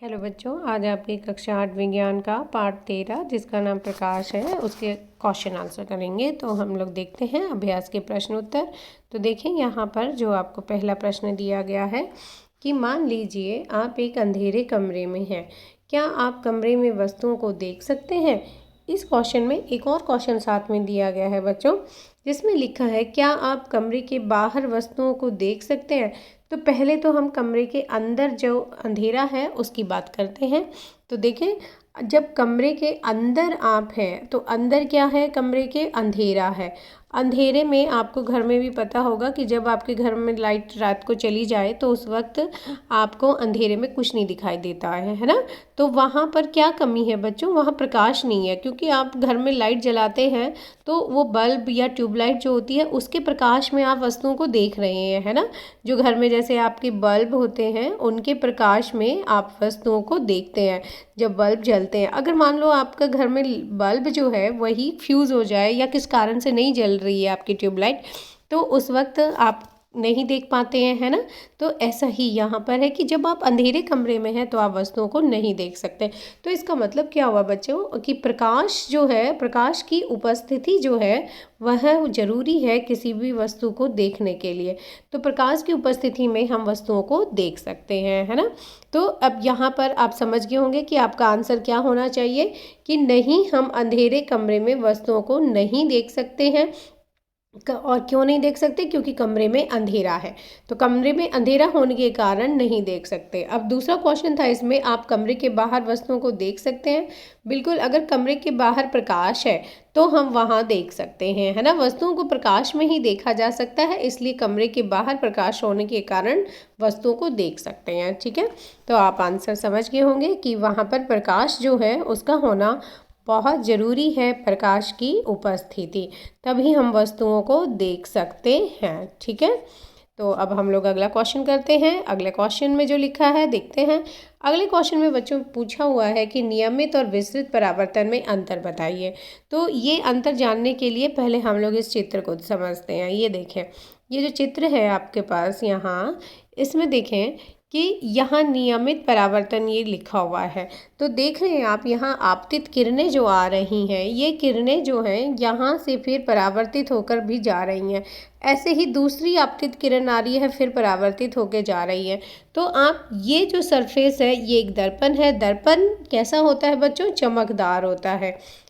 Hello बच्चों, आज आपकी कक्षा 8 विज्ञान का पाठ 13 जिसका नाम प्रकाश है उसके क्वेश्चन आंसर करेंगे। तो हम लोग देखते हैं अभ्यास के प्रश्न उत्तर। तो देखें यहाँ पर जो आपको पहला प्रश्न दिया गया है कि मान लीजिए आप एक अंधेरे कमरे में हैं, क्या आप कमरे में वस्तुओं को देख सकते हैं। इस क्वेश्चन में एक और क्वेश्चन साथ में दिया गया है बच्चों, जिसमें लिखा है क्या आप कमरे के बाहर वस्तुओं को देख सकते हैं। तो पहले तो हम कमरे के अंदर जो अंधेरा है उसकी बात करते हैं। तो देखें, जब कमरे के अंदर आप हैं तो अंदर क्या है, कमरे के अंधेरा है। अंधेरे में आपको घर में भी पता होगा कि जब आपके घर में लाइट रात को चली जाए तो उस वक्त आपको अंधेरे में कुछ नहीं दिखाई देता है ना। तो वहाँ पर क्या कमी है बच्चों, वहाँ प्रकाश नहीं है, क्योंकि आप घर में लाइट जलाते हैं तो वो बल्ब या ट्यूबलाइट जो होती है उसके प्रकाश में आप वस्तुओं को देख रहे हैं, है ना। जो घर में जैसे आपके बल्ब होते हैं उनके प्रकाश में आप वस्तुओं को देखते हैं जब बल्ब जलते हैं। अगर मान लो आपका घर में बल्ब जो है वही फ्यूज़ हो जाए या किस कारण से नहीं जल रही है आपकी ट्यूबलाइट, तो उस वक्त आप नहीं देख पाते हैं, है ना। तो ऐसा ही यहाँ पर है कि जब आप अंधेरे कमरे में हैं तो आप वस्तुओं को नहीं देख सकते। तो इसका मतलब क्या हुआ बच्चों कि प्रकाश जो है, प्रकाश की उपस्थिति जो है वह ज़रूरी है किसी भी वस्तु को देखने के लिए। तो प्रकाश की उपस्थिति में हम वस्तुओं को देख सकते हैं, है ना। तो अब यहाँ पर आप समझ गए होंगे कि आपका आंसर क्या होना चाहिए कि नहीं, हम अंधेरे कमरे में वस्तुओं को नहीं देख सकते हैं। और क्यों नहीं देख सकते, क्योंकि कमरे में अंधेरा है। तो कमरे में अंधेरा होने के कारण नहीं देख सकते। अब दूसरा क्वेश्चन था इसमें, आप कमरे के बाहर वस्तुओं को देख सकते हैं। बिल्कुल, अगर कमरे के बाहर प्रकाश है तो हम वहाँ देख सकते हैं, है ना। वस्तुओं को प्रकाश में ही देखा जा सकता है, इसलिए कमरे के बाहर प्रकाश होने के कारण वस्तुओं को देख सकते हैं। ठीक है, तो आप आंसर समझ गए होंगे कि वहाँ पर प्रकाश जो है उसका होना बहुत ज़रूरी है, प्रकाश की उपस्थिति, तभी हम वस्तुओं को देख सकते हैं। ठीक है, तो अब हम लोग अगला क्वेश्चन करते हैं। अगले क्वेश्चन में जो लिखा है देखते हैं। अगले क्वेश्चन में बच्चों पूछा हुआ है कि नियमित और विस्तृत परावर्तन में अंतर बताइए। तो ये अंतर जानने के लिए पहले हम लोग इस चित्र को समझते हैं। ये देखें, ये जो चित्र है आपके पास यहाँ, इसमें देखें कि यहाँ नियमित परावर्तन ये लिखा हुआ है। तो देख रहे हैं आप, यहाँ आपतित किरणें जो आ रही हैं, ये किरणें जो हैं यहाँ से फिर परावर्तित होकर भी जा रही हैं। ऐसे ही दूसरी आपतित किरण आ रही है, फिर परावर्तित होकर जा रही है। तो आप ये जो सरफेस है ये एक दर्पण है। दर्पण कैसा होता है बच्चों, चमकदार होता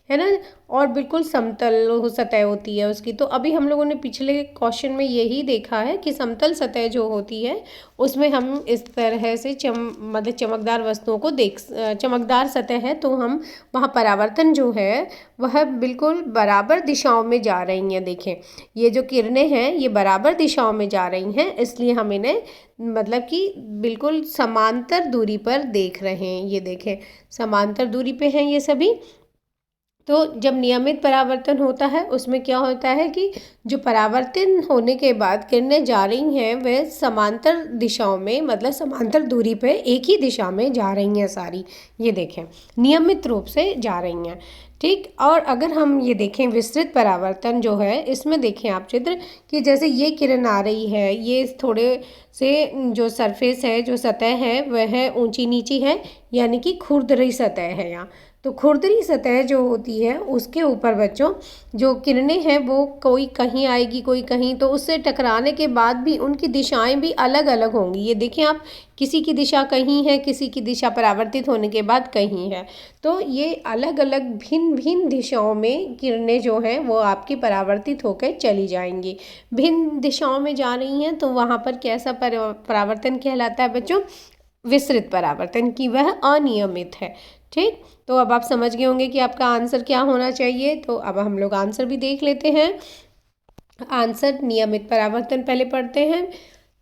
है ना, और बिल्कुल समतल सतह होती है उसकी। तो अभी हम लोगों ने पिछले क्वेश्चन में यही देखा है कि समतल सतह जो होती है उसमें हम इस तरह से मतलब चमकदार वस्तुओं को चमकदार सतह है तो हम वहाँ परावर्तन जो है वह बिल्कुल बराबर दिशाओं में जा रही हैं। देखें, ये जो किरणें हैं ये बराबर दिशाओं में जा रही हैं, इसलिए हम इन्हें मतलब कि बिल्कुल समांतर दूरी पर देख रहे हैं। ये देखें, समांतर दूरी पे हैं ये सभी। तो जब नियमित परावर्तन होता है उसमें क्या होता है कि जो परावर्तन होने के बाद किरणें जा रही हैं वह समांतर दिशाओं में, मतलब समांतर दूरी पे एक ही दिशा में जा रही हैं सारी। ये देखें, नियमित रूप से जा रही हैं। ठीक, और अगर हम ये देखें विस्तृत परावर्तन जो है, इसमें देखें आप चित्र कि जैसे ये किरण आ रही है, ये थोड़े से जो सरफेस है, जो सतह है वह ऊंची नीची है, यानी कि खुरदरी सतह है यहाँ। तो खुरदरी सतह जो होती है उसके ऊपर बच्चों जो किरणें हैं वो कोई कहीं आएगी कोई कहीं, तो उससे टकराने के बाद भी उनकी दिशाएं भी अलग अलग होंगी। ये देखिए आप, किसी की दिशा कहीं है, किसी की दिशा परावर्तित होने के बाद कहीं है। तो ये अलग अलग भिन्न भिन्न दिशाओं में किरणें जो हैं वो आपकी परावर्तित होकर चली जाएंगी। भिन्न दिशाओं में जा रही हैं तो वहाँ पर कैसा परावर्तन कहलाता है बच्चों, विस्तृत परावर्तन, की वह अनियमित है। ठीक, तो अब आप समझ गए होंगे कि आपका आंसर क्या होना चाहिए। तो अब हम लोग आंसर भी देख लेते हैं। आंसर नियमित परावर्तन पहले पढ़ते हैं।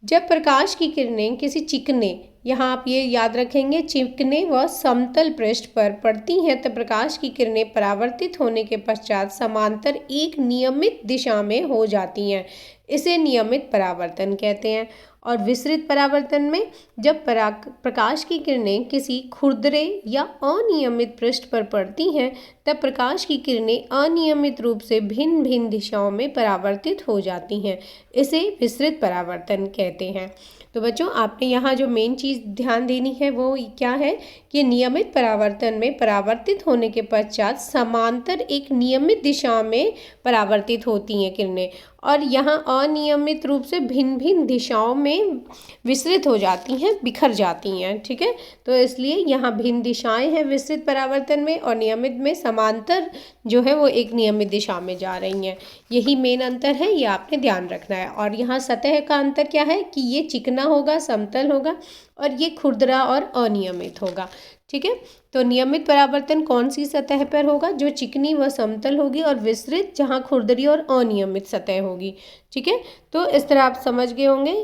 जब प्रकाश की किरणें किसी चिकने, यहाँ आप ये याद रखेंगे, चिकने व समतल पृष्ठ पर पड़ती हैं तो प्रकाश की किरणें परावर्तित होने के पश्चात समांतर एक नियमित दिशा में हो जाती हैं, इसे नियमित परावर्तन कहते हैं। और विस्तृत परावर्तन में जब प्रकाश की किरणें किसी खुरदरे या अनियमित पृष्ठ पर पड़ती हैं तब प्रकाश की किरणें अनियमित रूप से भिन्न भिन्न दिशाओं में परावर्तित हो जाती हैं, इसे विस्तृत परावर्तन कहते हैं। तो बच्चों आपने यहाँ जो मेन चीज़ ध्यान देनी है वो क्या है कि नियमित परावर्तन में परावर्तित होने के पश्चात समांतर एक नियमित दिशा में परावर्तित होती हैं किरणें, और यहाँ अनियमित रूप से भिन्न भिन्न दिशाओं में विस्तृत हो जाती हैं, बिखर जाती हैं। ठीक है, तो इसलिए यहाँ भिन्न दिशाएं हैं विस्तृत परावर्तन में, और नियमित में समांतर जो है वो एक नियमित दिशा में जा रही हैं। यही मेन अंतर है, ये आपने ध्यान रखना है। और यहाँ सतह का अंतर क्या है कि ये चिकना होगा, समतल होगा, और ये खुरदरा और अनियमित होगा। ठीक है, तो नियमित परावर्तन कौन सी सतह पर होगा? जो चिकनी व समतल होगी, और विस्तृत जहाँ खुरदरी और अनियमित सतह होगी। ठीक है, तो इस तरह आप समझ गए होंगे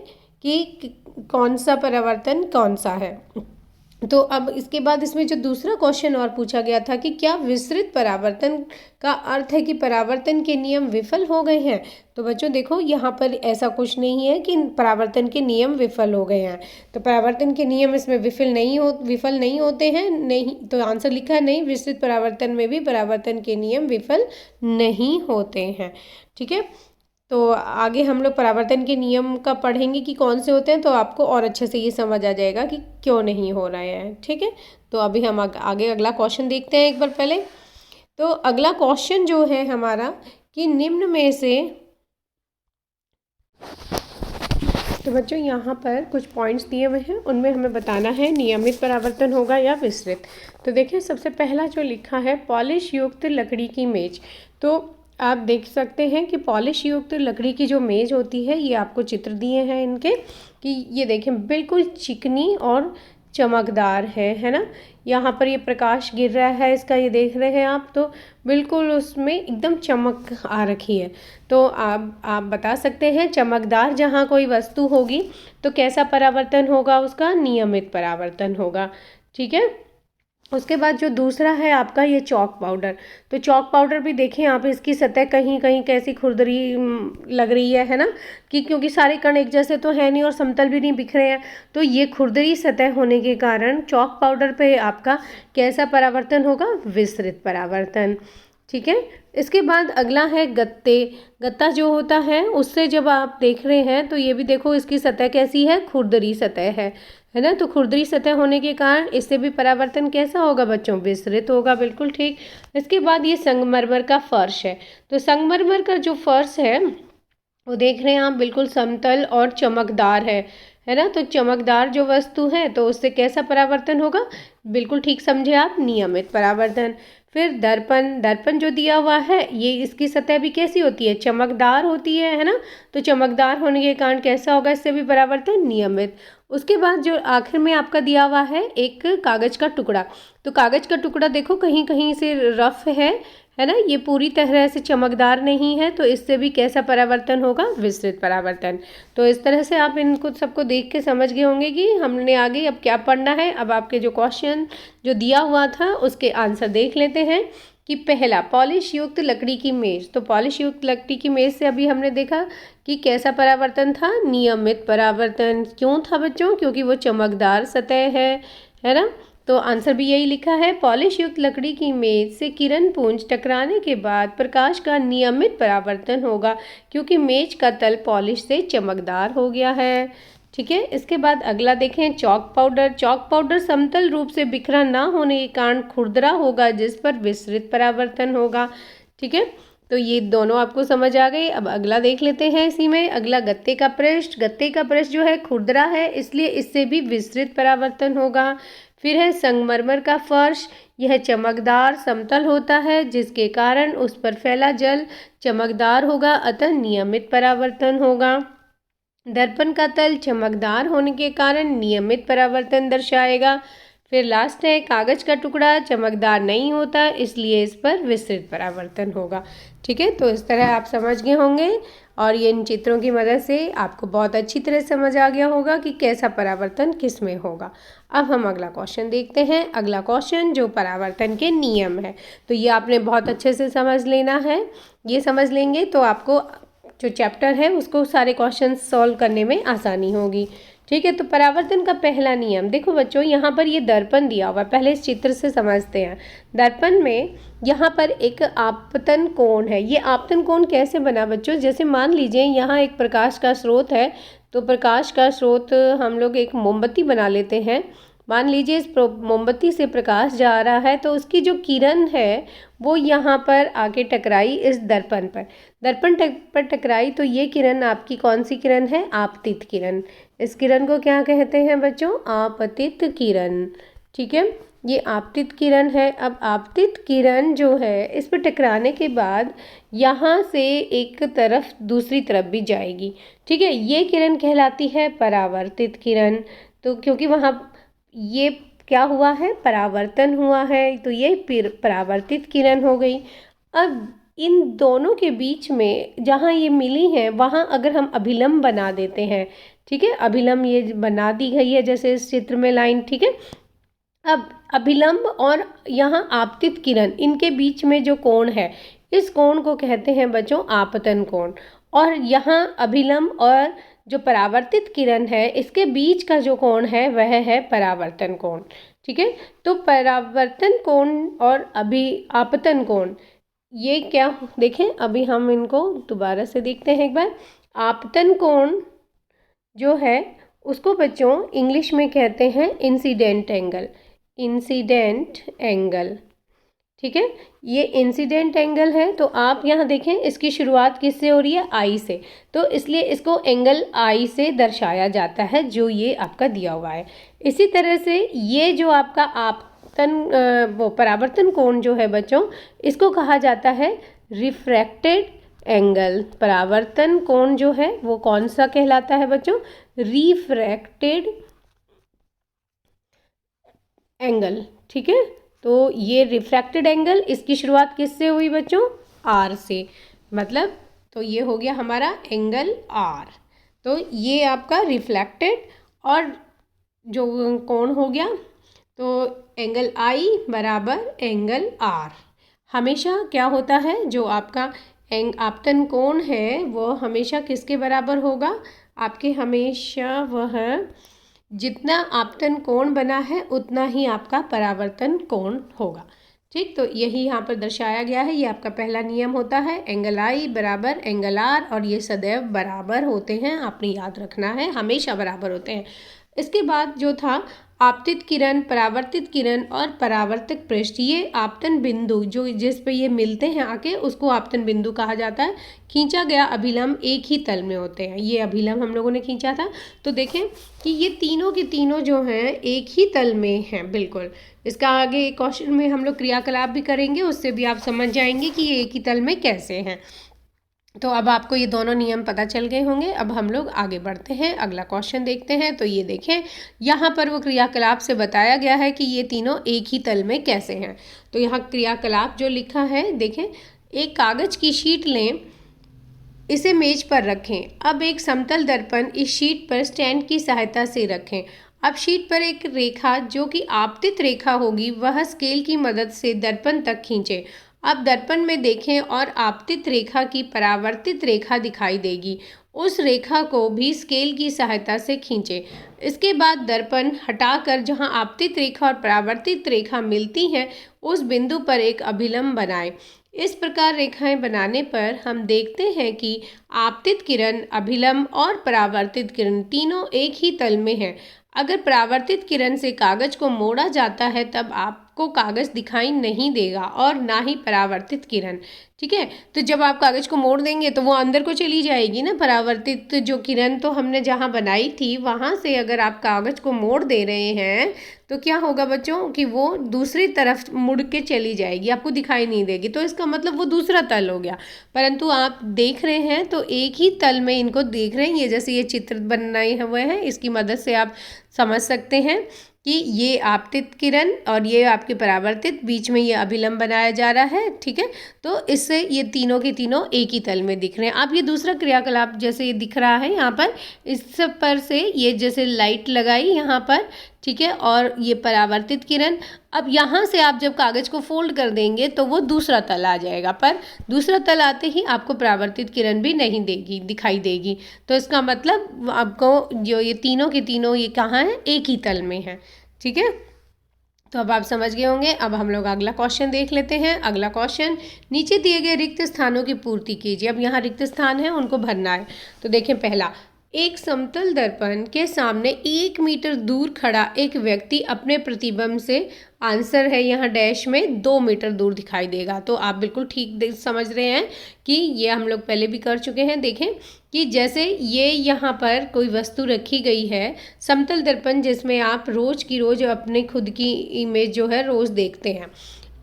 कि कौन सा परावर्तन कौन सा है। तो अब इसके बाद इसमें जो दूसरा क्वेश्चन और पूछा गया था कि क्या विस्तृत परावर्तन का अर्थ है कि परावर्तन के नियम विफल हो गए हैं? तो बच्चों देखो, यहाँ पर ऐसा कुछ नहीं है कि परावर्तन के नियम विफल हो गए हैं। तो परावर्तन के नियम इसमें विफल नहीं होते हैं, नहीं। तो आंसर लिखा है नहीं, विस्तृत परावर्तन में भी परावर्तन के नियम विफल नहीं होते हैं। ठीक है, तो आगे हम लोग परावर्तन के नियम का पढ़ेंगे कि कौन से होते हैं, तो आपको और अच्छे से ये समझ आ जाएगा कि क्यों नहीं हो रहे हैं। ठीक है, तो अभी हम आगे अगला क्वेश्चन देखते हैं एक बार पहले। तो अगला क्वेश्चन जो है हमारा कि निम्न में से, तो बच्चों यहाँ पर कुछ पॉइंट्स दिए हुए हैं, उनमें हमें बताना है नियमित परावर्तन होगा या विस्तृत। तो देखिए, सबसे पहला जो लिखा है पॉलिश युक्त लकड़ी की मेज। तो आप देख सकते हैं कि पॉलिश युक्त लकड़ी की जो मेज होती है, ये आपको चित्र दिए हैं इनके, कि ये देखें बिल्कुल चिकनी और चमकदार है ना। यहाँ पर ये प्रकाश गिर रहा है इसका, ये देख रहे हैं आप, तो बिल्कुल उसमें एकदम चमक आ रखी है। तो आप बता सकते हैं चमकदार जहाँ कोई वस्तु होगी तो कैसा परावर्तन होगा उसका? नियमित परावर्तन होगा। ठीक है, उसके बाद जो दूसरा है आपका ये चॉक पाउडर। तो चॉक पाउडर भी देखें आप, इसकी सतह कहीं कहीं कैसी खुरदरी लग रही है ना, कि क्योंकि सारे कण एक जैसे तो है नहीं और समतल भी नहीं बिखरे हैं, तो ये खुरदरी सतह होने के कारण चॉक पाउडर पे आपका कैसा परावर्तन होगा? विस्तृत परावर्तन। ठीक है, इसके बाद अगला है गत्ते। गत्ता जो होता है उससे जब आप देख रहे हैं तो ये भी देखो, इसकी सतह कैसी है? खुरदरी सतह है ना। तो खुरदरी सतह होने के कारण इससे भी परावर्तन कैसा होगा बच्चों? विस्तृत होगा। बिल्कुल ठीक। इसके बाद ये संगमरमर का फर्श है। तो संगमरमर का जो फर्श है वो देख रहे हैं आप, बिल्कुल समतल और चमकदार है ना। तो चमकदार जो वस्तु है तो उससे कैसा परावर्तन होगा? बिल्कुल ठीक समझे आप, नियमित परावर्तन। फिर दर्पण। दर्पण जो दिया हुआ है ये, इसकी सतह भी कैसी होती है? चमकदार होती है ना। तो चमकदार होने के कारण कैसा होगा? इससे भी परावर्तन नियमित। उसके बाद जो आखिर में आपका दिया हुआ है एक कागज का टुकड़ा। तो कागज का टुकड़ा देखो कहीं कहीं से रफ है ना, ये पूरी तरह से चमकदार नहीं है, तो इससे भी कैसा परावर्तन होगा? विस्तृत परावर्तन। तो इस तरह से आप इनको सबको देख के समझ गए होंगे कि हमने आगे अब क्या पढ़ना है। अब आपके जो क्वेश्चन जो दिया हुआ था उसके आंसर देख लेते हैं। कि पहला, पॉलिश युक्त लकड़ी की मेज। तो पॉलिश युक्त लकड़ी की मेज से अभी हमने देखा कि कैसा परावर्तन था? नियमित परावर्तन। क्यों था बच्चों? क्योंकि वो चमकदार सतह है ना। तो आंसर भी यही लिखा है, पॉलिश युक्त लकड़ी की मेज से किरण पुंज टकराने के बाद प्रकाश का नियमित परावर्तन होगा, क्योंकि मेज का तल पॉलिश से चमकदार हो गया है। ठीक है, इसके बाद अगला देखें, चॉक पाउडर। चॉक पाउडर समतल रूप से बिखरा ना होने के कारण खुरदरा होगा, जिस पर विस्तृत परावर्तन होगा। ठीक है, तो ये दोनों आपको समझ आ गए। अब अगला देख लेते हैं इसी में। अगला गत्ते का पृष्ठ। गत्ते का पृष्ठ जो है खुरदरा है, इसलिए इससे भी विस्तृत परावर्तन होगा। फिर है संगमरमर का फर्श। यह चमकदार समतल होता है, जिसके कारण उस पर फैला जल चमकदार होगा, अतः नियमित परावर्तन होगा। दर्पण का तल चमकदार होने के कारण नियमित परावर्तन दर्शाएगा। फिर लास्ट है कागज का टुकड़ा, चमकदार नहीं होता, इसलिए इस पर विस्तृत परावर्तन होगा। ठीक है, तो इस तरह आप समझ गए होंगे, और ये इन चित्रों की मदद से आपको बहुत अच्छी तरह समझ आ गया होगा कि कैसा परावर्तन किस में होगा। अब हम अगला क्वेश्चन देखते हैं। अगला क्वेश्चन जो परावर्तन के नियम है, तो ये आपने बहुत अच्छे से समझ लेना है। ये समझ लेंगे तो आपको जो चैप्टर है उसको सारे क्वेश्चन सॉल्व करने में आसानी होगी। ठीक है, तो परावर्तन का पहला नियम देखो बच्चों, यहाँ पर ये दर्पण दिया हुआ है, पहले इस चित्र से समझते हैं। दर्पण में यहाँ पर एक आपतन कोण है। ये आपतन कोण कैसे बना बच्चों? जैसे मान लीजिए यहाँ एक प्रकाश का स्रोत है, तो प्रकाश का स्रोत हम लोग एक मोमबत्ती बना लेते हैं। मान लीजिए इस मोमबत्ती से प्रकाश जा रहा है, तो उसकी जो किरण है वो यहाँ पर आके टकराई इस दर्पण पर। दर्पण पर टकराई तो ये किरण आपकी कौन सी किरण है? आपतित किरण। इस किरण को क्या कहते हैं बच्चों? आपतित किरण। ठीक है, ये आपतित किरण है। अब आपतित किरण जो है इस पर टकराने के बाद यहाँ से एक तरफ दूसरी तरफ भी जाएगी। ठीक है, ये किरण कहलाती है परावर्तित किरण। तो क्योंकि वहाँ ये क्या हुआ है? परावर्तन हुआ है, तो ये परावर्तित किरण हो गई। अब इन दोनों के बीच में जहाँ ये मिली हैं वहाँ अगर हम अभिलंब बना देते हैं, ठीक है, अभिलंब ये बना दी गई है जैसे इस चित्र में लाइन। ठीक है, अब अभिलंब और यहाँ आपतित किरण, इनके बीच में जो कोण है इस कोण को कहते हैं बच्चों आपतन कोण। और यहाँ अभिलंब और जो परावर्तित किरण है इसके बीच का जो कोण है वह है परावर्तन कोण। ठीक है, तो परावर्तन कोण और आपतन कोण ये क्या, देखें अभी हम इनको दोबारा से देखते हैं एक बार। आपतन कोण जो है उसको बच्चों इंग्लिश में कहते हैं इंसिडेंट एंगल। इंसिडेंट एंगल, ठीक है, ये इंसिडेंट एंगल है। तो आप यहाँ देखें इसकी शुरुआत किससे हो रही है? आई से, तो इसलिए इसको एंगल आई से दर्शाया जाता है जो ये आपका दिया हुआ है। इसी तरह से ये जो आपका वो परावर्तन कोण जो है बच्चों, इसको कहा जाता है रिफ्रैक्टेड एंगल। परावर्तन कोण जो है वो कौन सा कहलाता है बच्चों? Refracted angle. ठीक है, तो ये रिफ्रैक्टेड एंगल, इसकी शुरुआत किससे हुई बच्चों? आर से, मतलब तो ये हो गया हमारा एंगल आर। तो ये आपका रिफ्लेक्टेड और जो कोण हो गया, तो एंगल आई बराबर एंगल आर। हमेशा क्या होता है, जो आपका आपतन कोण है वो हमेशा किसके बराबर होगा? आपके हमेशा वह जितना आपतन कोण बना है उतना ही आपका परावर्तन कोण होगा। ठीक, तो यही यहाँ पर दर्शाया गया है। ये आपका पहला नियम होता है, एंगल आई बराबर एंगल आर, और ये सदैव बराबर होते हैं, आपने याद रखना है, हमेशा बराबर होते हैं। इसके बाद जो था आपतित किरण, परावर्तित किरण और परावर्तक पृष्ठ, ये आपतन बिंदु जो जिस पे ये मिलते हैं आके उसको आपतन बिंदु कहा जाता है। खींचा गया अभिलंब एक ही तल में होते हैं। ये अभिलंब हम लोगों ने खींचा था, तो देखें कि ये तीनों के तीनों जो हैं एक ही तल में हैं। बिल्कुल, इसका आगे क्वेश्चन में हम लोग क्रियाकलाप भी करेंगे, उससे भी आप समझ जाएंगे कि ये एक ही तल में कैसे हैं। तो अब आपको ये दोनों नियम पता चल गए होंगे। अब हम लोग आगे बढ़ते हैं, अगला क्वेश्चन देखते हैं। तो ये देखें यहाँ पर वो क्रियाकलाप से बताया गया है कि ये तीनों एक ही तल में कैसे हैं। तो यहाँ क्रियाकलाप जो लिखा है देखें, एक कागज की शीट लें, इसे मेज पर रखें। अब एक समतल दर्पण इस शीट पर स्टैंड की सहायता से रखें। अब शीट पर एक रेखा जो कि आपतित रेखा होगी वह स्केल की मदद से दर्पण तक खींचें। अब दर्पण में देखें और आपतित रेखा की परावर्तित रेखा दिखाई देगी, उस रेखा को भी स्केल की सहायता से खींचें। इसके बाद दर्पण हटाकर जहां आपतित रेखा और परावर्तित रेखा मिलती हैं उस बिंदु पर एक अभिलंब बनाएं। इस प्रकार रेखाएं बनाने पर हम देखते हैं कि आपतित किरण, अभिलंब और परावर्तित किरण तीनों एक ही तल में हैं। अगर परावर्तित किरण से कागज को मोड़ा जाता है तब आपको कागज दिखाई नहीं देगा और ना ही परावर्तित किरण। ठीक है, तो जब आप कागज को मोड़ देंगे तो वो अंदर को चली जाएगी ना, परावर्तित जो किरण तो हमने जहाँ बनाई थी वहाँ से अगर आप कागज को मोड़ दे रहे हैं तो क्या होगा बच्चों कि वो दूसरी तरफ मुड़ के चली जाएगी, आपको दिखाई नहीं देगी। तो इसका मतलब वो दूसरा तल हो गया। परंतु आप देख रहे हैं तो एक ही तल में इनको देख रहे हैं। ये जैसे ये चित्र बनाए हुए हैं, इसकी मदद से आप समझ सकते हैं कि ये आपतित किरण और ये आपके परावर्तित, बीच में ये अभिलंब बनाया जा रहा है। ठीक है, तो इससे ये तीनों के तीनों एक ही तल में दिख रहे हैं। आप ये दूसरा क्रियाकलाप जैसे ये दिख रहा है यहाँ पर, इस पर से ये जैसे लाइट लगाई यहाँ पर, ठीक है, और ये परावर्तित किरण। अब यहाँ से आप जब कागज़ को फोल्ड कर देंगे तो वो दूसरा तल आ जाएगा, पर दूसरा तल आते ही आपको परावर्तित किरण भी नहीं देगी, दिखाई देगी। तो इसका मतलब आपको जो ये तीनों के तीनों ये कहाँ हैं? एक ही तल में है। ठीक है, तो अब आप समझ गए होंगे। अब हम लोग अगला क्वेश्चन देख लेते हैं। अगला क्वेश्चन, नीचे दिए गए रिक्त स्थानों की पूर्ति कीजिए। अब यहाँ रिक्त स्थान है, उनको भरना है। तो देखें, पहला एक समतल दर्पण के सामने 1 मीटर दूर खड़ा एक व्यक्ति अपने प्रतिबिंब से, आंसर है यहाँ डैश में, 2 मीटर दूर दिखाई देगा। तो आप बिल्कुल ठीक समझ रहे हैं कि ये हम लोग पहले भी कर चुके हैं। देखें कि जैसे ये यहाँ पर कोई वस्तु रखी गई है, समतल दर्पण जिसमें आप रोज की रोज अपने खुद की इमेज जो है रोज देखते हैं,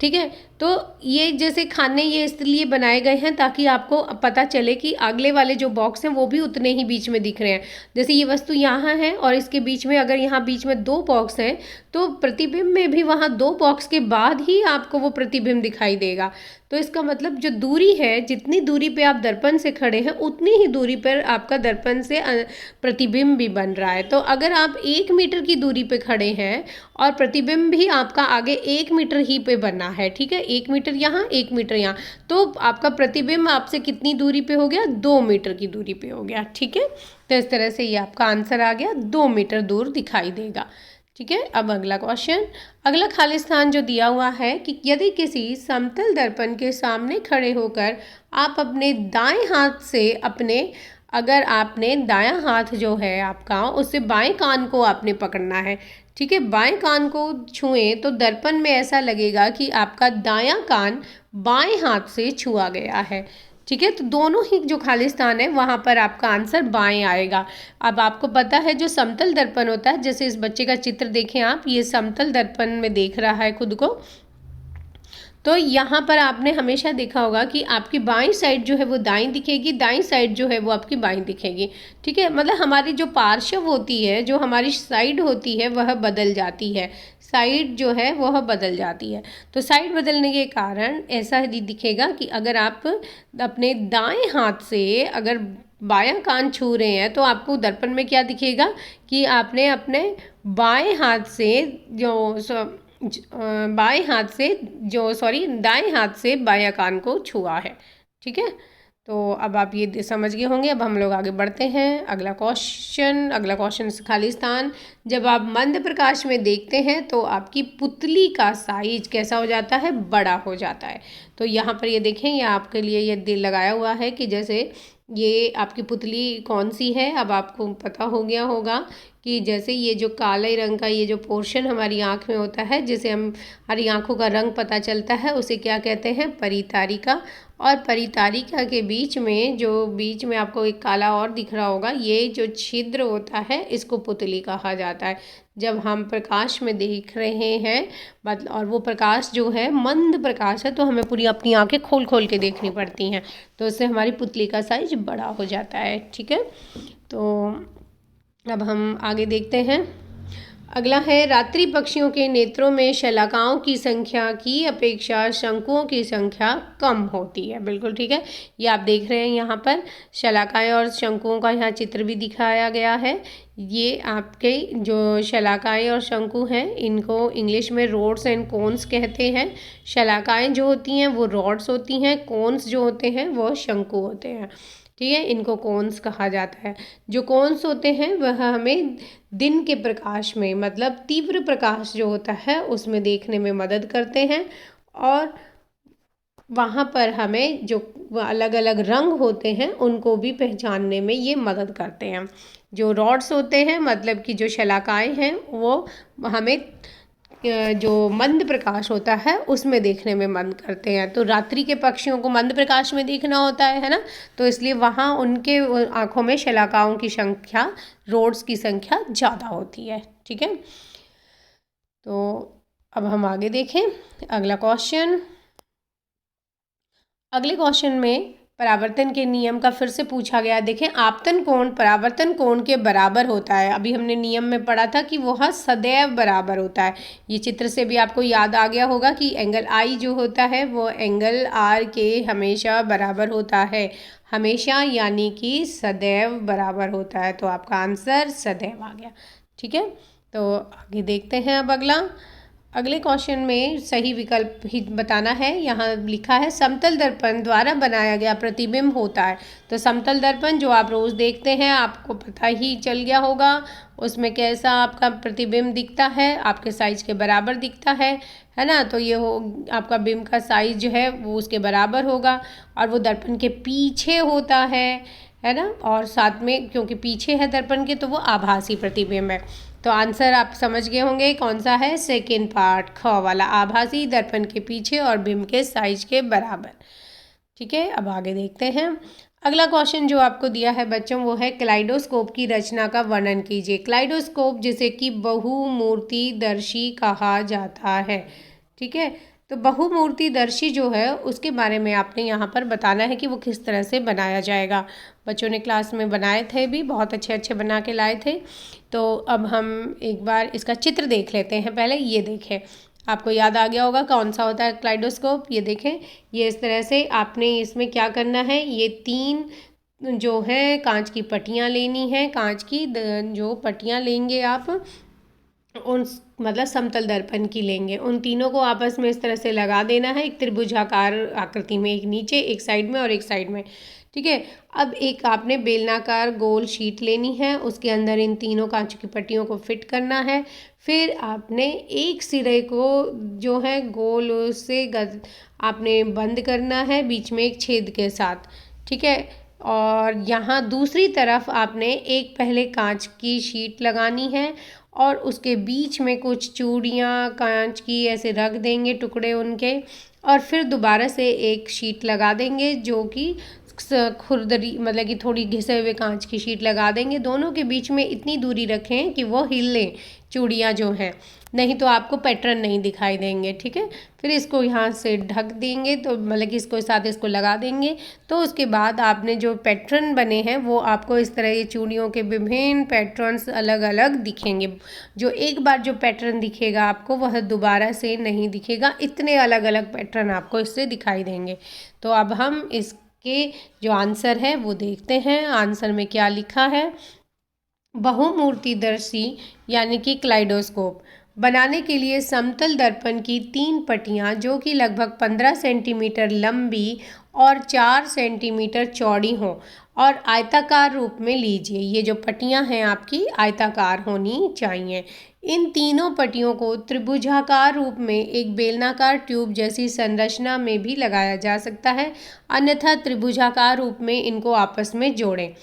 ठीक है। तो ये जैसे खाने ये इसलिए बनाए गए हैं ताकि आपको पता चले कि अगले वाले जो बॉक्स हैं वो भी उतने ही बीच में दिख रहे हैं। जैसे ये वस्तु यहाँ है और इसके बीच में, अगर यहाँ बीच में 2 बॉक्स हैं तो प्रतिबिंब में भी वहाँ 2 बॉक्स के बाद ही आपको वो प्रतिबिंब दिखाई देगा। तो इसका मतलब जो दूरी है, जितनी दूरी पे आप दर्पण से खड़े हैं उतनी ही दूरी पर आपका दर्पण से प्रतिबिंब भी बन रहा है। तो अगर आप 1 मीटर की दूरी पे खड़े हैं और प्रतिबिंब भी आपका आगे 1 मीटर ही पे बना है, ठीक है, 1 मीटर यहाँ 1 मीटर यहाँ, तो आपका प्रतिबिंब आपसे कितनी दूरी पे हो गया, 2 मीटर की दूरी पे हो गया, ठीक है। तो इस तरह से ये आपका आंसर आ गया, 2 मीटर दूर दिखाई देगा, ठीक है। अब अगला क्वेश्चन, अगला खाली स्थान जो दिया हुआ है कि यदि किसी समतल दर्पण के सामने खड़े होकर आप अपने दाएं हाथ से अगर आपने दायां हाथ जो है आपका, उससे बाएं कान को आपने पकड़ना है, ठीक है, बाएं कान को छुएं तो दर्पण में ऐसा लगेगा कि आपका दायां कान बाएं हाथ से छुआ गया है, ठीक है। तो दोनों ही जो खाली स्थान है वहाँ पर आपका आंसर बाएं आएगा। अब आपको पता है जो समतल दर्पण होता है, जैसे इस बच्चे का चित्र देखें आप, ये समतल दर्पण में देख रहा है खुद को, तो यहाँ पर आपने हमेशा देखा होगा कि आपकी बाईं साइड जो है वो दाईं दिखेगी, दाईं साइड जो है वो आपकी बाईं दिखेगी, ठीक है। मतलब हमारी जो पार्श्व होती है, जो हमारी साइड होती है वह बदल जाती है, साइड जो है वह बदल जाती है। तो साइड बदलने के कारण ऐसा ही दिखेगा कि अगर आप अपने दाएं हाथ से अगर बायां कान छू रहे हैं तो आपको दर्पण में क्या दिखेगा कि आपने अपने बाएं हाथ से दाएं हाथ से बायां कान को छुआ है, ठीक है। तो अब आप ये समझ गए होंगे। अब हम लोग आगे बढ़ते हैं। अगला क्वेश्चन खाली स्थान, जब आप मंद प्रकाश में देखते हैं तो आपकी पुतली का साइज कैसा हो जाता है, बड़ा हो जाता है। तो यहाँ पर ये देखें, ये आपके लिए ये दिल लगाया हुआ है कि जैसे ये आपकी पुतली कौन सी है। अब आपको पता हो गया होगा कि जैसे ये जो काले रंग का ये जो पोर्शन हमारी आँख में होता है, जिसे हमारी आँखों का रंग पता चलता है, उसे क्या कहते हैं, परितारिका। और परितारिका के बीच में आपको एक काला और दिख रहा होगा, ये जो छिद्र होता है इसको पुतली कहा जाता है। जब हम प्रकाश में देख रहे हैं मतलब, और वो प्रकाश जो है मंद प्रकाश है, तो हमें पूरी अपनी आंखें खोल खोल के देखनी पड़ती हैं, तो इससे हमारी पुतली का साइज बड़ा हो जाता है, ठीक है। तो अब हम आगे देखते हैं। अगला है, रात्रि पक्षियों के नेत्रों में शलाकाओं की संख्या की अपेक्षा शंकुओं की संख्या कम होती है। बिल्कुल ठीक है, ये आप देख रहे हैं यहाँ पर शलाकाएं और शंकुओं का यहाँ चित्र भी दिखाया गया है। ये आपके जो शलाकाएं और शंकु हैं इनको इंग्लिश में रोड्स एंड कोन्स कहते हैं। शलाकाएं जो होती हैं वो रॉड्स होती हैं, कोन्स जो होते हैं वो शंकु होते हैं, ठीक है, इनको कोन्स कहा जाता है। जो कोन्स होते हैं वह हमें दिन के प्रकाश में, मतलब तीव्र प्रकाश जो होता है उसमें देखने में मदद करते हैं, और वहाँ पर हमें जो अलग अलग रंग होते हैं उनको भी पहचानने में ये मदद करते हैं। जो रॉड्स होते हैं मतलब कि जो शलाकाएं हैं वो हमें जो मंद प्रकाश होता है उसमें देखने में मदद करते हैं। तो रात्रि के पक्षियों को मंद प्रकाश में देखना होता है ना, तो इसलिए वहाँ उनके आँखों में शलाकाओं की संख्या, रोड्स की संख्या ज़्यादा होती है, ठीक है। तो अब हम आगे देखें अगला क्वेश्चन। अगले क्वेश्चन में परावर्तन के नियम का फिर से पूछा गया। देखें, आपतन कोण परावर्तन कोण के बराबर होता है। अभी हमने नियम में पढ़ा था कि वह सदैव बराबर होता है। ये चित्र से भी आपको याद आ गया होगा कि एंगल आई जो होता है वो एंगल आर के हमेशा बराबर होता है, हमेशा यानी कि सदैव बराबर होता है। तो आपका आंसर सदैव आ गया, ठीक है। तो आगे देखते हैं। अब अगले क्वेश्चन में सही विकल्प ही बताना है। यहाँ लिखा है समतल दर्पण द्वारा बनाया गया प्रतिबिंब होता है। तो समतल दर्पण जो आप रोज़ देखते हैं, आपको पता ही चल गया होगा उसमें कैसा आपका प्रतिबिंब दिखता है, आपके साइज के बराबर दिखता है ना। तो ये आपका बिंब का साइज जो है वो उसके बराबर होगा, और वो दर्पण के पीछे होता है है ना, और साथ में क्योंकि पीछे है दर्पण के तो वो आभासी प्रतिबिंब है। तो आंसर आप समझ गए होंगे कौन सा है, सेकेंड पार्ट ख वाला, आभासी दर्पण के पीछे और बिंब के साइज के बराबर। ठीक है, अब आगे देखते हैं। अगला क्वेश्चन जो आपको दिया है बच्चों वो है क्लाइडोस्कोप की रचना का वर्णन कीजिए। क्लाइडोस्कोप जिसे कि बहुमूर्तिदर्शी कहा जाता है। ठीक है, तो बहुमूर्तिदर्शी जो है उसके बारे में आपने यहाँ पर बताना है कि वो किस तरह से बनाया जाएगा। बच्चों ने क्लास में बनाए थे भी, बहुत अच्छे अच्छे बना के लाए थे। तो अब हम एक बार इसका चित्र देख लेते हैं। पहले ये देखें, आपको याद आ गया होगा कौन सा होता है क्लाइडोस्कोप। ये देखें, ये इस तरह से आपने इसमें क्या करना है, ये 3 जो है कांच की पट्टियाँ लेनी है। कांच की जो पट्टियाँ लेंगे आप, उन मतलब समतल दर्पण की लेंगे, उन तीनों को आपस में इस तरह से लगा देना है एक त्रिभुजाकार आकृति में, एक नीचे एक साइड में और एक साइड में। ठीक है, अब एक आपने बेलनाकार गोल शीट लेनी है, उसके अंदर इन तीनों कांच की पट्टियों को फिट करना है। फिर आपने एक सिरे को जो है गोल से आपने बंद करना है बीच में एक छेद के साथ। ठीक है, और यहाँ दूसरी तरफ आपने एक पहले कांच की शीट लगानी है और उसके बीच में कुछ चूड़ियाँ कांच की ऐसे रख देंगे, टुकड़े उनके, और फिर दोबारा से एक शीट लगा देंगे जो कि खुरदरी मतलब कि थोड़ी घिसे हुए कांच की शीट लगा देंगे। दोनों के बीच में इतनी दूरी रखें कि वो हिले चूड़ियाँ जो हैं, नहीं तो आपको पैटर्न नहीं दिखाई देंगे। ठीक है, फिर इसको यहाँ से ढक देंगे, तो मतलब कि इसको साथ इसको लगा देंगे। तो उसके बाद आपने जो पैटर्न बने हैं वो आपको इस तरह ये चूड़ियों के विभिन्न पैटर्न्स अलग अलग दिखेंगे। जो एक बार जो पैटर्न दिखेगा आपको वह दोबारा से नहीं दिखेगा, इतने अलग अलग पैटर्न आपको इससे दिखाई देंगे। तो अब हम इसके जो आंसर है वो देखते हैं। आंसर में क्या लिखा है, बहुमूर्तिदर्शी यानी कि क्लाइडोस्कोप बनाने के लिए समतल दर्पण की 3 पट्टियाँ जो कि लगभग 15 सेंटीमीटर लंबी और 4 सेंटीमीटर चौड़ी हों और आयताकार रूप में लीजिए। ये जो पट्टियाँ हैं आपकी आयताकार होनी चाहिए। इन तीनों पट्टियों को त्रिभुजाकार रूप में एक बेलनाकार ट्यूब जैसी संरचना में भी लगाया जा सकता है, अन्यथा त्रिभुजाकार रूप में इनको आपस में जोड़ें।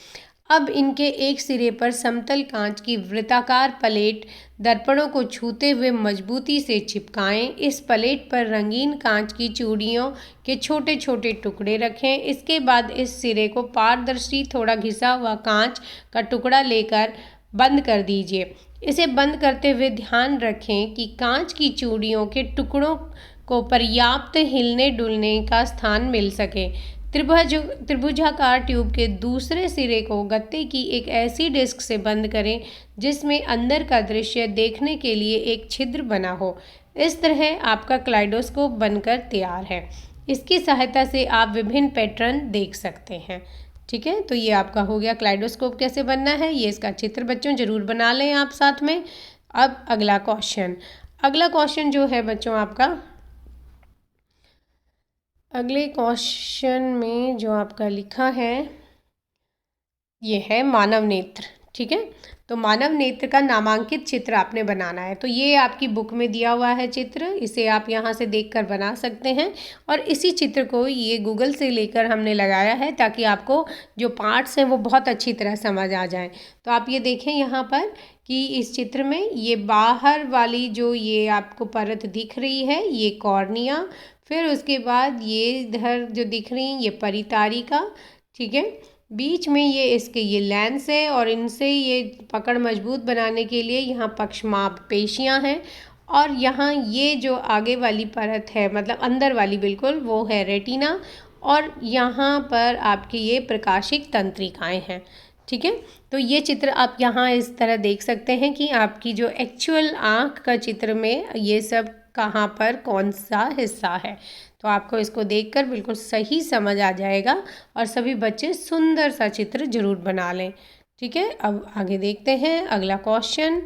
अब इनके एक सिरे पर समतल कांच की वृत्ताकार प्लेट दर्पणों को छूते हुए मजबूती से चिपकाएं। इस प्लेट पर रंगीन कांच की चूड़ियों के छोटे छोटे टुकड़े रखें। इसके बाद इस सिरे को पारदर्शी थोड़ा घिसा हुआ कांच का टुकड़ा लेकर बंद कर दीजिए। इसे बंद करते हुए ध्यान रखें कि कांच की चूड़ियों के टुकड़ों को पर्याप्त हिलने डुलने का स्थान मिल सके। त्रिभुजाकार ट्यूब के दूसरे सिरे को गत्ते की एक ऐसी डिस्क से बंद करें जिसमें अंदर का दृश्य देखने के लिए एक छिद्र बना हो। इस तरह आपका क्लाइडोस्कोप बनकर तैयार है। इसकी सहायता से आप विभिन्न पैटर्न देख सकते हैं। ठीक है, तो ये आपका हो गया क्लाइडोस्कोप कैसे बनना है। ये इसका चित्र बच्चों ज़रूर बना लें आप साथ में। अब अगला क्वेश्चन जो है बच्चों आपका, अगले क्वेश्चन में जो आपका लिखा है ये है मानव नेत्र। ठीक है, तो मानव नेत्र का नामांकित चित्र आपने बनाना है। तो ये आपकी बुक में दिया हुआ है चित्र, इसे आप यहाँ से देखकर बना सकते हैं। और इसी चित्र को ये गूगल से लेकर हमने लगाया है ताकि आपको जो पार्ट्स हैं वो बहुत अच्छी तरह समझ आ जाएं। तो आप ये देखें यहाँ पर कि इस चित्र में ये बाहर वाली जो ये आपको परत दिख रही है ये कॉर्निया, फिर उसके बाद ये इधर जो दिख रही हैं ये परितारिका। ठीक है, बीच में ये इसके ये लेंस है और इनसे ये पकड़ मजबूत बनाने के लिए यहाँ पक्षमाप पेशियाँ हैं। और यहाँ ये जो आगे वाली परत है मतलब अंदर वाली बिल्कुल वो है रेटिना, और यहाँ पर आपकी ये प्रकाशिक तंत्रिकाएँ हैं। ठीक है, तो ये चित्र आप यहाँ इस तरह देख सकते हैं कि आपकी जो एक्चुअल आँख का चित्र में ये सब कहाँ पर कौन सा हिस्सा है। तो आपको इसको देखकर बिल्कुल सही समझ आ जाएगा और सभी बच्चे सुंदर सा चित्र जरूर बना लें। ठीक है, अब आगे देखते हैं अगला क्वेश्चन।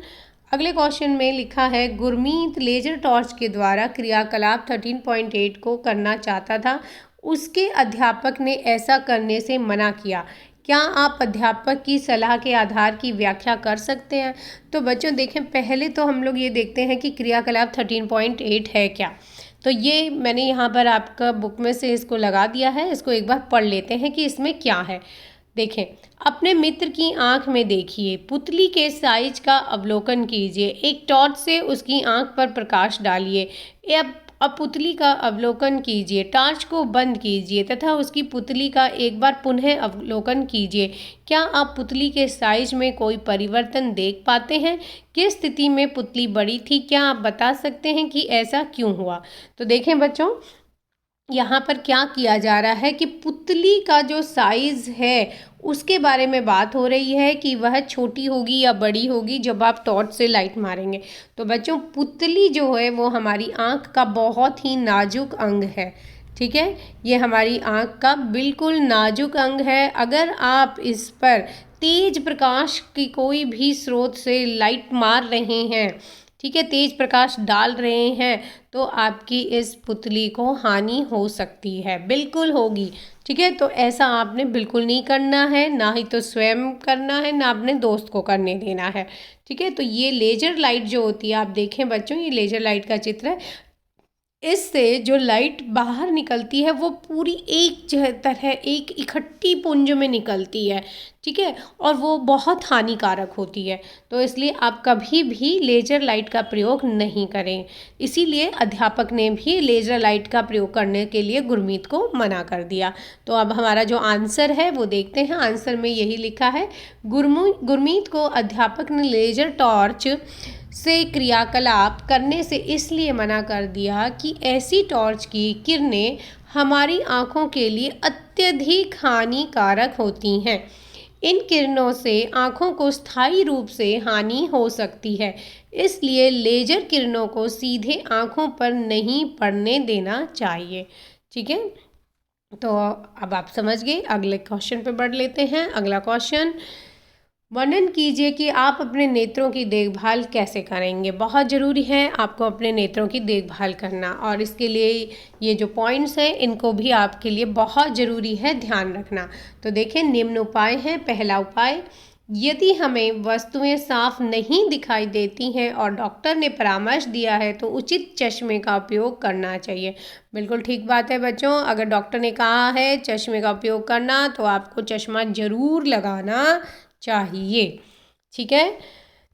अगले क्वेश्चन में लिखा है गुरमीत लेजर टॉर्च के द्वारा क्रियाकलाप 13.8 को करना चाहता था, उसके अध्यापक ने ऐसा करने से मना किया। क्या आप अध्यापक की सलाह के आधार की व्याख्या कर सकते हैं। तो बच्चों देखें, पहले तो हम लोग ये देखते हैं कि क्रियाकलाप 13.8 है क्या। तो ये मैंने यहाँ पर आपका बुक में से इसको लगा दिया है, इसको एक बार पढ़ लेते हैं कि इसमें क्या है। देखें, अपने मित्र की आंख में देखिए, पुतली के साइज का अवलोकन कीजिए, एक टॉर्च से उसकी आंख पर प्रकाश डालिए। अब पुतली का अवलोकन कीजिए, टॉर्च को बंद कीजिए तथा उसकी पुतली का एक बार पुनः अवलोकन कीजिए। क्या आप पुतली के साइज में कोई परिवर्तन देख पाते हैं? किस स्थिति में पुतली बड़ी थी? क्या आप बता सकते हैं कि ऐसा क्यों हुआ? तो देखें बच्चों, यहाँ पर क्या किया जा रहा है कि पुतली का जो साइज़ है उसके बारे में बात हो रही है कि वह छोटी होगी या बड़ी होगी जब आप टॉर्च से लाइट मारेंगे। तो बच्चों, पुतली जो है वो हमारी आँख का बहुत ही नाजुक अंग है। ठीक है, ये हमारी आँख का बिल्कुल नाजुक अंग है। अगर आप इस पर तेज प्रकाश की कोई भी स्रोत से लाइट मार रहे हैं, ठीक है, तेज प्रकाश डाल रहे हैं, तो आपकी इस पुतली को हानि हो सकती है, बिल्कुल होगी। ठीक है, तो ऐसा आपने बिल्कुल नहीं करना है, ना ही तो स्वयं करना है, ना अपने दोस्त को करने देना है। ठीक है, तो ये लेजर लाइट जो होती है, आप देखें बच्चों, ये लेजर लाइट का चित्र है। इससे जो लाइट बाहर निकलती है वो पूरी एक तरह एक इकट्ठी पुंज में निकलती है। ठीक है, और वो बहुत हानिकारक होती है। तो इसलिए आप कभी भी लेज़र लाइट का प्रयोग नहीं करें। इसीलिए अध्यापक ने भी लेज़र लाइट का प्रयोग करने के लिए गुरमीत को मना कर दिया। तो अब हमारा जो आंसर है वो देखते हैं। आंसर में यही लिखा है, गुरमीत को अध्यापक ने लेज़र टॉर्च से क्रियाकलाप करने से इसलिए मना कर दिया कि ऐसी टॉर्च की किरणें हमारी आँखों के लिए अत्यधिक हानिकारक होती हैं। इन किरणों से आँखों को स्थायी रूप से हानि हो सकती है, इसलिए लेजर किरणों को सीधे आँखों पर नहीं पड़ने देना चाहिए। ठीक है, तो अब आप समझ गए। अगले क्वेश्चन पे बढ़ लेते हैं। अगला क्वेश्चन, वर्णन कीजिए कि आप अपने नेत्रों की देखभाल कैसे करेंगे। बहुत ज़रूरी है आपको अपने नेत्रों की देखभाल करना, और इसके लिए ये जो पॉइंट्स हैं इनको भी आपके लिए बहुत ज़रूरी है ध्यान रखना। तो देखें, निम्न उपाय हैं। पहला उपाय, यदि हमें वस्तुएं साफ नहीं दिखाई देती हैं और डॉक्टर ने परामर्श दिया है तो उचित चश्मे का उपयोग करना चाहिए। बिल्कुल ठीक बात है बच्चों, अगर डॉक्टर ने कहा है चश्मे का उपयोग करना तो आपको चश्मा ज़रूर लगाना चाहिए। ठीक है,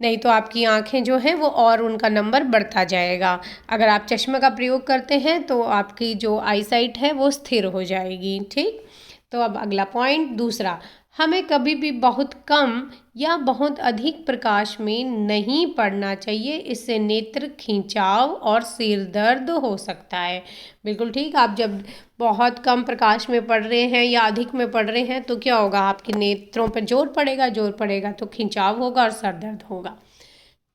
नहीं तो आपकी आंखें जो हैं वो और उनका नंबर बढ़ता जाएगा। अगर आप चश्मे का प्रयोग करते हैं तो आपकी जो आई साइट है वो स्थिर हो जाएगी। ठीक, तो अब अगला पॉइंट दूसरा, हमें कभी भी बहुत कम या बहुत अधिक प्रकाश में नहीं पढ़ना चाहिए, इससे नेत्र खिंचाव और सिर दर्द हो सकता है। बिल्कुल ठीक, आप जब बहुत कम प्रकाश में पढ़ रहे हैं या अधिक में पढ़ रहे हैं तो क्या होगा, आपके नेत्रों पर जोर पड़ेगा तो खिंचाव होगा और सर दर्द होगा।